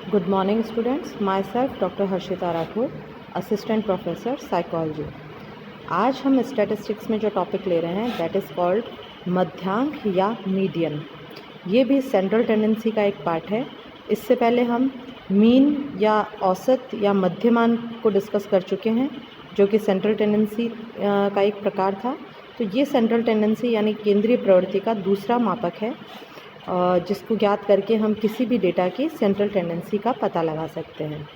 Good morning students, myself Dr. Harshita Rathore, assistant professor psychology. आज हम statistics में जो टॉपिक ले रहे हैं दैट इज़ कॉल्ड मध्यांक या मीडियन। ये भी सेंट्रल टेंडेंसी का एक पार्ट है। इससे पहले हम मीन या औसत या मध्यमान को डिस्कस कर चुके हैं जो कि सेंट्रल टेंडेंसी का एक प्रकार था। तो ये सेंट्रल टेंडेंसी यानी केंद्रीय प्रवृत्ति का दूसरा मापक है जिसको ज्ञात करके हम किसी भी डेटा की सेंट्रल टेंडेंसी का पता लगा सकते हैं।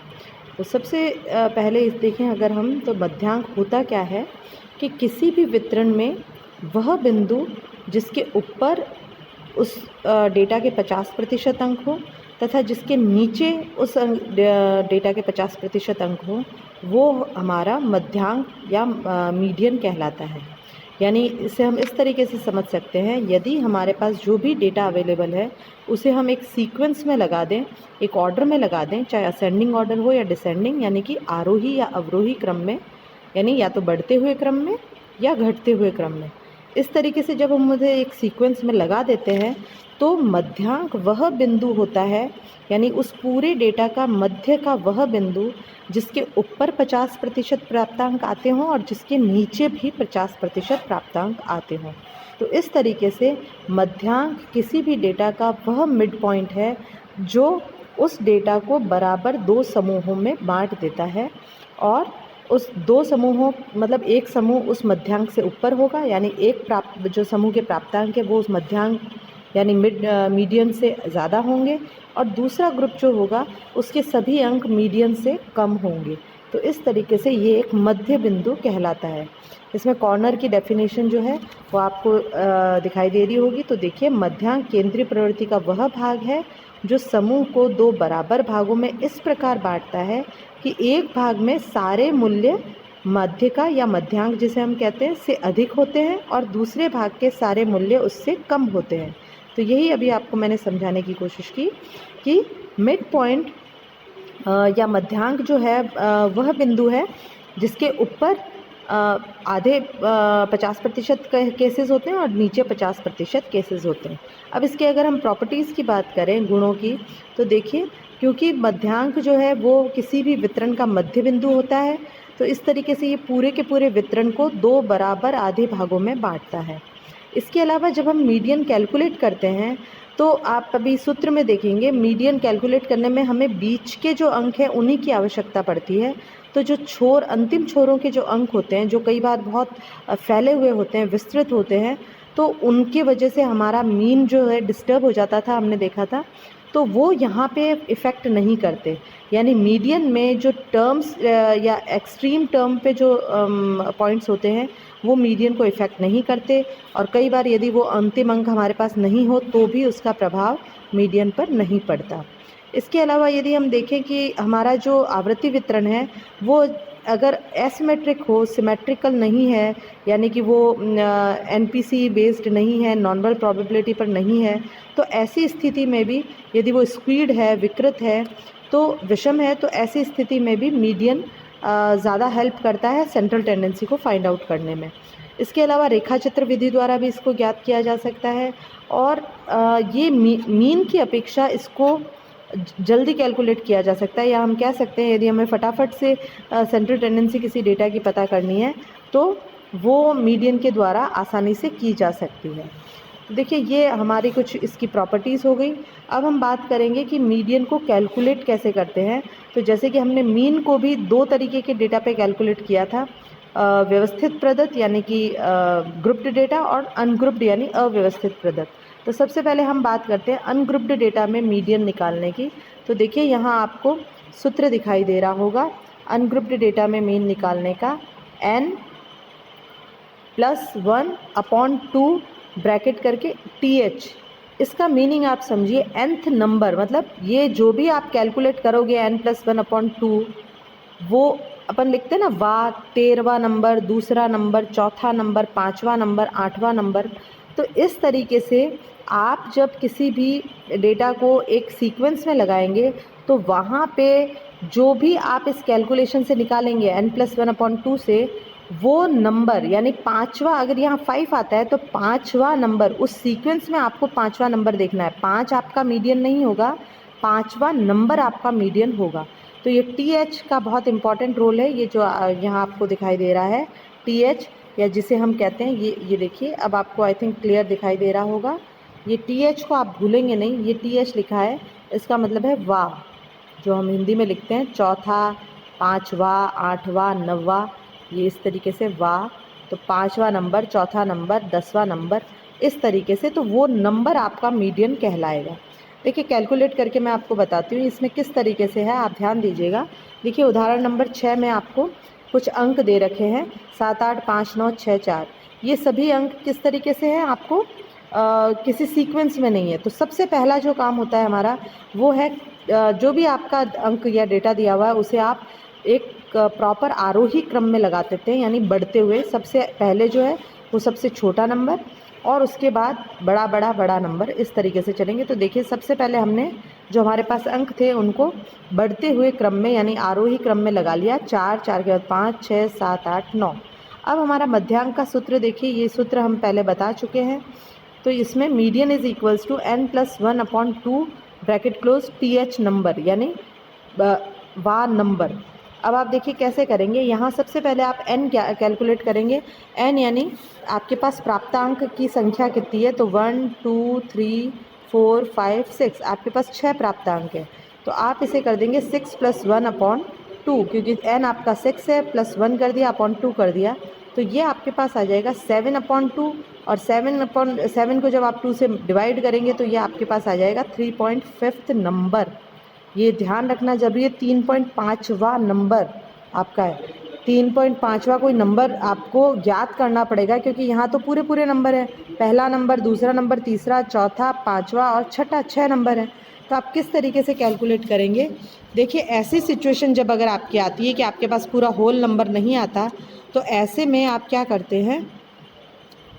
तो सबसे पहले इस देखें अगर हम तो मध्यांक होता क्या है कि किसी भी वितरण में वह बिंदु जिसके ऊपर उस डेटा के 50% अंक हो तथा जिसके नीचे उस डेटा के 50% अंक हो वो हमारा मध्यांक या मीडियन कहलाता है। यानी इसे हम इस तरीके से समझ सकते हैं, यदि हमारे पास जो भी डेटा अवेलेबल है उसे हम एक सीक्वेंस में लगा दें, एक ऑर्डर में लगा दें, चाहे असेंडिंग ऑर्डर हो या डिसेंडिंग यानी कि आरोही या अवरोही क्रम में, यानी या तो बढ़ते हुए क्रम में या घटते हुए क्रम में। इस तरीके से जब हम उसे एक सीक्वेंस में लगा देते हैं तो मध्यांक वह बिंदु होता है, यानी उस पूरे डेटा का मध्य का वह बिंदु जिसके ऊपर 50% प्राप्तांक आते हों और जिसके नीचे भी 50% प्राप्तांक आते हों। तो इस तरीके से मध्यांक किसी भी डेटा का वह मिड पॉइंट है जो उस डेटा को बराबर दो समूहों में बांट देता है और उस दो समूहों मतलब एक समूह उस मध्यांक से ऊपर होगा, यानी एक जो समूह के प्राप्तांक है वो उस मध्यांक यानी मीडियन से ज़्यादा होंगे और दूसरा ग्रुप जो होगा उसके सभी अंक मीडियन से कम होंगे। तो इस तरीके से ये एक मध्य बिंदु कहलाता है। इसमें कॉर्नर की डेफिनेशन जो है वो आपको दिखाई दे रही होगी। तो देखिए, मध्यांक केंद्रीय प्रवृत्ति का वह भाग है जो समूह को दो बराबर भागों में इस प्रकार बांटता है कि एक भाग में सारे मूल्य मध्य का या मध्यांक जिसे हम कहते हैं से अधिक होते हैं और दूसरे भाग के सारे मूल्य उससे कम होते हैं। तो यही अभी आपको मैंने समझाने की कोशिश की कि मिड पॉइंट या मध्यांक जो है वह बिंदु है जिसके ऊपर आधे 50% केसेस होते हैं और नीचे 50% केसेस होते हैं। अब इसके अगर हम प्रॉपर्टीज़ की बात करें, गुणों की, तो देखिए, क्योंकि मध्यांक जो है वो किसी भी वितरण का मध्य बिंदु होता है तो इस तरीके से ये पूरे के पूरे वितरण को दो बराबर आधे भागों में बांटता है। इसके अलावा जब हम मीडियन कैलकुलेट करते हैं तो आप अभी सूत्र में देखेंगे, मीडियन कैलकुलेट करने में हमें बीच के जो अंक हैं उन्हीं की आवश्यकता पड़ती है। तो जो अंतिम छोरों के जो अंक होते हैं जो कई बार बहुत फैले हुए होते हैं, विस्तृत होते हैं, तो उनकी वजह से हमारा मीन जो है डिस्टर्ब हो जाता था, हमने देखा था। तो वो यहाँ पे इफ़ेक्ट नहीं करते, यानी मीडियन में जो टर्म्स या एक्सट्रीम टर्म पे जो पॉइंट्स होते हैं वो मीडियन को इफ़ेक्ट नहीं करते और कई बार यदि वो अंतिम अंक हमारे पास नहीं हो तो भी उसका प्रभाव मीडियन पर नहीं पड़ता। इसके अलावा यदि हम देखें कि हमारा जो आवृत्ति वितरण है वो अगर एसिमेट्रिक हो, सिमेट्रिकल नहीं है, यानी कि वो एनपीसी बेस्ड नहीं है, नॉर्मल प्रोबेबिलिटी पर नहीं है, तो ऐसी स्थिति में भी यदि वो स्क्वीड है, विकृत है, तो विषम है, तो ऐसी स्थिति में भी मीडियन ज़्यादा हेल्प करता है सेंट्रल टेंडेंसी को फाइंड आउट करने में। इसके अलावा रेखाचित्र विधि द्वारा भी इसको ज्ञात किया जा सकता है और ये मीन की अपेक्षा इसको जल्दी कैलकुलेट किया जा सकता है, या हम कह सकते हैं यदि हमें फटाफट से सेंट्रल टेंडेंसी किसी डेटा की पता करनी है तो वो मीडियन के द्वारा आसानी से की जा सकती है। देखिए, ये हमारी कुछ इसकी प्रॉपर्टीज़ हो गई। अब हम बात करेंगे कि मीडियन को कैलकुलेट कैसे करते हैं। तो जैसे कि हमने मीन को भी दो तरीके के डेटा पे कैलकुलेट किया था, व्यवस्थित प्रदत्त यानी कि ग्रुप्ड डेटा और अनग्रुप्ड यानी अव्यवस्थित प्रदत्त। तो सबसे पहले हम बात करते हैं अनग्रुप्ड डेटा में मीडियन निकालने की। तो देखिए, यहाँ आपको सूत्र दिखाई दे रहा होगा अनग्रुप्ड डेटा में मीन निकालने का, n+1/2 ब्रैकेट करके TH। इसका मीनिंग आप समझिए, nth नंबर मतलब ये जो भी आप कैलकुलेट करोगे n+1/2 वो अपन लिखते हैं ना, 13वां नंबर, दूसरा नंबर, चौथा नंबर, 5वां नंबर, 8वां नंबर। तो इस तरीके से आप जब किसी भी डेटा को एक सीक्वेंस में लगाएंगे तो वहाँ पे जो भी आप इस कैलकुलेशन से निकालेंगे n+1/2 से, वो नंबर यानी पाँचवा, अगर यहाँ 5 आता है तो पाँचवा नंबर उस सीक्वेंस में आपको पाँचवा नंबर देखना है। 5 आपका मीडियन नहीं होगा, 5वां नंबर आपका मीडियन होगा। तो ये TH का बहुत इंपॉर्टेंट रोल है। ये जो यहाँ आपको दिखाई दे रहा है TH, या जिसे हम कहते हैं ये देखिए, अब आपको आई थिंक क्लियर दिखाई दे रहा होगा। ये TH को आप भूलेंगे नहीं, ये TH लिखा है, इसका मतलब है वाह, जो हम हिंदी में लिखते हैं चौथा, 5वां, 8वां, 9वां, ये इस तरीके से वाह। तो 5वां नंबर, चौथा नंबर, 10वां नंबर, इस तरीके से, तो वो नंबर आपका मीडियन कहलाएगा। देखिए कैलकुलेट करके मैं आपको बताती हूँ इसमें किस तरीके से है, आप ध्यान दीजिएगा। देखिए उदाहरण नंबर 6 में आपको कुछ अंक दे रखे हैं 7, 8, 5, 9, 6, 4। ये सभी अंक किस तरीके से हैं, आपको किसी सीक्वेंस में नहीं है। तो सबसे पहला जो काम होता है हमारा वो है जो भी आपका अंक या डेटा दिया हुआ है उसे आप एक प्रॉपर आरोही क्रम में लगा देते हैं, यानी बढ़ते हुए। सबसे पहले जो है वो सबसे छोटा नंबर और उसके बाद बड़ा बड़ा बड़ा नंबर, इस तरीके से चलेंगे। तो देखिए सबसे पहले हमने जो हमारे पास अंक थे उनको बढ़ते हुए क्रम में यानी आरोही क्रम में लगा लिया। 4, 4 के बाद 5, 6, 7, 8, 9। अब हमारा मध्यांक का सूत्र देखिए, ये सूत्र हम पहले बता चुके हैं। तो इसमें median is equals to n+1/2 bracket close TH number, यानी वां नंबर। अब आप देखिए कैसे करेंगे। यहाँ सबसे पहले आप n क्या कैलकुलेट करेंगे। n यानी आपके पास प्राप्तांक की संख्या कितनी है, तो 1, 2, 3, 4, 5, 6, आपके पास 6 प्राप्तांक है। तो आप इसे कर देंगे 6 + 1/2, क्योंकि n आपका 6 है, +1 कर दिया, /2 कर दिया। तो ये आपके पास आ जाएगा 7/2, और 7/7 को जब आप 2 से डिवाइड करेंगे तो ये आपके पास आ जाएगा 3.5 नंबर। ये ध्यान रखना, जब ये 3.5वां नंबर आपका है, 3.5वां कोई नंबर आपको याद करना पड़ेगा, क्योंकि यहाँ तो पूरे पूरे नंबर है। पहला नंबर, दूसरा नंबर, तीसरा, चौथा, 5वां और छठा, 6 नंबर है। तो आप किस तरीके से कैलकुलेट करेंगे। देखिए ऐसी सिचुएशन जब अगर आपकी आती है कि आपके पास पूरा होल नंबर नहीं आता, तो ऐसे में आप क्या करते हैं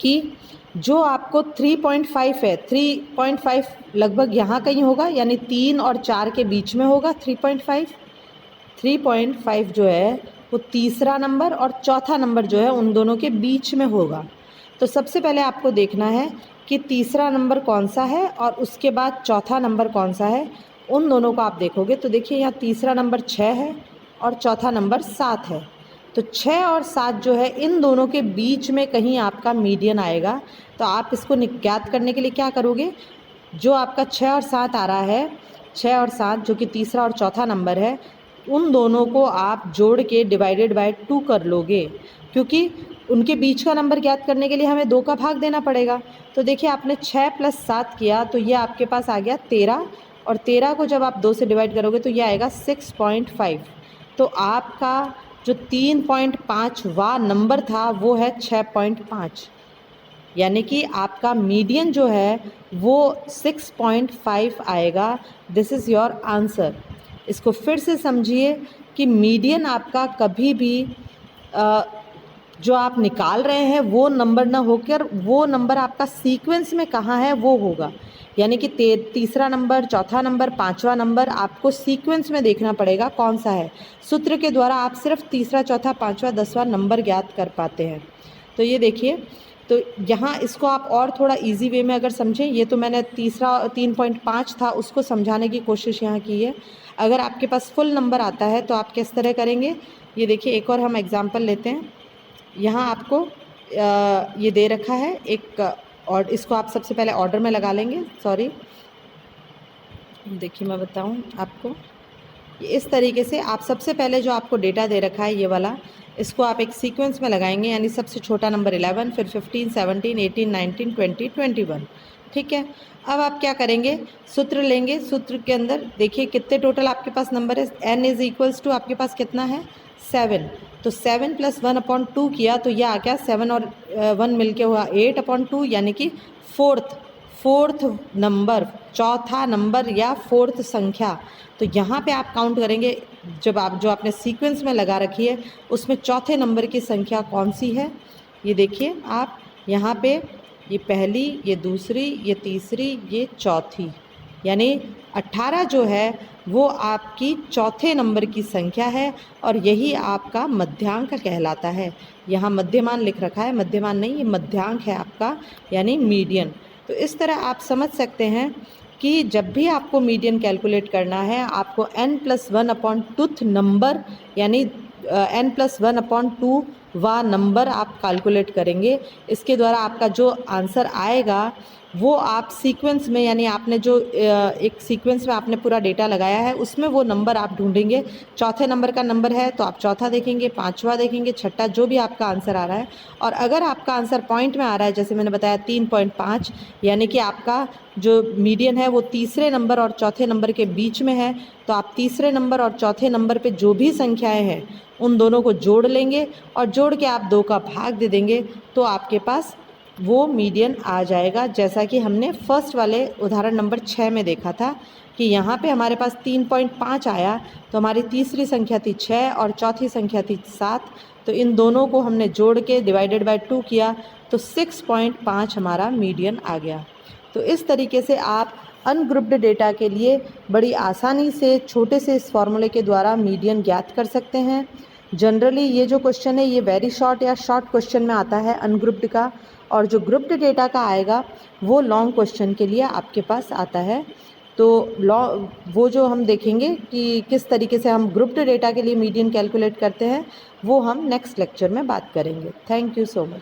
कि जो आपको 3.5 है, 3.5 लगभग यहाँ कहीं होगा, यानी 3 और 4 के बीच में होगा 3.5 जो है वो तीसरा नंबर और चौथा नंबर जो है उन दोनों के बीच में होगा। तो सबसे पहले आपको देखना है कि तीसरा नंबर कौन सा है और उसके बाद चौथा नंबर कौन सा है, उन दोनों को आप देखोगे। तो देखिए यहाँ तीसरा नंबर 6 है और चौथा नंबर 7 है। तो 6 और 7 जो है इन दोनों के बीच में कहीं आपका मीडियन आएगा। तो आप इसको ज्ञात करने के लिए क्या करोगे, जो आपका 6 और 7 आ रहा है, 6 और 7 जो कि तीसरा और चौथा नंबर है, उन दोनों को आप जोड़ के डिवाइडेड बाय 2 कर लोगे, क्योंकि उनके बीच का नंबर ज्ञात करने के लिए हमें 2 का भाग देना पड़ेगा। तो देखिए आपने 6 + 7 किया तो ये आपके पास आ गया 13, और 13 को जब आप 2 से डिवाइड करोगे तो ये आएगा 6.5। तो आपका जो 3.5वां नंबर था वो है 6.5, यानी कि आपका मीडियन जो है वो 6.5 आएगा। This is your answer. इसको फिर से समझिए कि मीडियन आपका कभी भी जो आप निकाल रहे हैं वो नंबर ना होकर वो नंबर आपका सीक्वेंस में कहाँ है वो होगा, यानी कि तीसरा नंबर, चौथा नंबर, 5वां नंबर आपको सीक्वेंस में देखना पड़ेगा कौन सा है। सूत्र के द्वारा आप सिर्फ तीसरा, चौथा, 5वां, 10वां नंबर ज्ञात कर पाते हैं। तो ये देखिए, तो यहाँ इसको आप और थोड़ा इजी वे में अगर समझें, ये तो मैंने 3.5 था उसको समझाने की कोशिश यहाँ की है। अगर आपके पास फुल नंबर आता है तो आप किस तरह करेंगे, ये देखिए एक और हम एग्जाम्पल लेते हैं। यहाँ आपको ये दे रखा है एक, और इसको आप सबसे पहले ऑर्डर में लगा लेंगे। सॉरी, देखिए मैं बताऊँ आपको, इस तरीके से आप सबसे पहले जो आपको डेटा दे रखा है ये वाला, इसको आप एक सीक्वेंस में लगाएंगे, यानी सबसे छोटा नंबर 11, फिर 15, 17, 18, 19, 20, 21। ठीक है। अब आप क्या करेंगे, सूत्र लेंगे। सूत्र के अंदर देखिए कितने टोटल आपके पास नंबर है। n इज इक्वल्स टू आपके पास कितना है 7। तो 7 + 1/2 किया तो यह आ गया 7 और 1 मिलके हुआ 8/2, यानी कि फोर्थ नंबर, चौथा नंबर या फोर्थ संख्या। तो यहाँ पे आप काउंट करेंगे, जब आप जो आपने सीक्वेंस में लगा रखी है उसमें चौथे नंबर की संख्या कौन सी है। ये देखिए आप यहाँ पे, ये पहली, ये दूसरी, ये तीसरी, ये चौथी, यानी 18 जो है वो आपकी चौथे नंबर की संख्या है और यही आपका मध्यांक कहलाता है। यहाँ मध्यमान लिख रखा है, मध्यमान नहीं, ये मध्यांक है आपका, यानी मीडियन। तो इस तरह आप समझ सकते हैं कि जब भी आपको मीडियन कैलकुलेट करना है आपको n+1/2 नंबर यानी n+1/2 वा नंबर आप कैलकुलेट करेंगे। इसके द्वारा आपका जो आंसर आएगा वो आप सीक्वेंस में यानी आपने जो एक सीक्वेंस में आपने पूरा डेटा लगाया है उसमें वो नंबर आप ढूंढेंगे। चौथे नंबर का नंबर है तो आप चौथा देखेंगे, पांचवा देखेंगे, छठा, जो भी आपका आंसर आ रहा है। और अगर आपका आंसर पॉइंट में आ रहा है जैसे मैंने बताया 3.5 यानी कि आपका जो मीडियन है वो तीसरे नंबर और चौथे नंबर के बीच में है, तो आप तीसरे नंबर और चौथे नंबर पे जो भी संख्याएं हैं उन दोनों को जोड़ लेंगे और जोड़ के आप 2 का भाग दे देंगे तो आपके पास वो मीडियन आ जाएगा। जैसा कि हमने फर्स्ट वाले उदाहरण नंबर 6 में देखा था कि यहाँ पे हमारे पास 3.5 आया, तो हमारी तीसरी संख्या थी 6 और चौथी संख्या थी 7, तो इन दोनों को हमने जोड़ के डिवाइडेड बाय 2 किया तो 6.5 हमारा मीडियन आ गया। तो इस तरीके से आप अनग्रुप्ड डेटा के लिए बड़ी आसानी से छोटे से इस फॉर्मूले के द्वारा मीडियन ज्ञात कर सकते हैं। जनरली ये जो क्वेश्चन है ये वेरी शॉर्ट या शॉर्ट क्वेश्चन में आता है अनग्रुप्ड का, और जो ग्रुप्ड डेटा का आएगा वो लॉन्ग क्वेश्चन के लिए आपके पास आता है। तो वो जो हम देखेंगे कि किस तरीके से हम ग्रुप्ड डेटा के लिए मीडियन कैलकुलेट करते हैं वो हम नेक्स्ट लेक्चर में बात करेंगे। Thank you so much.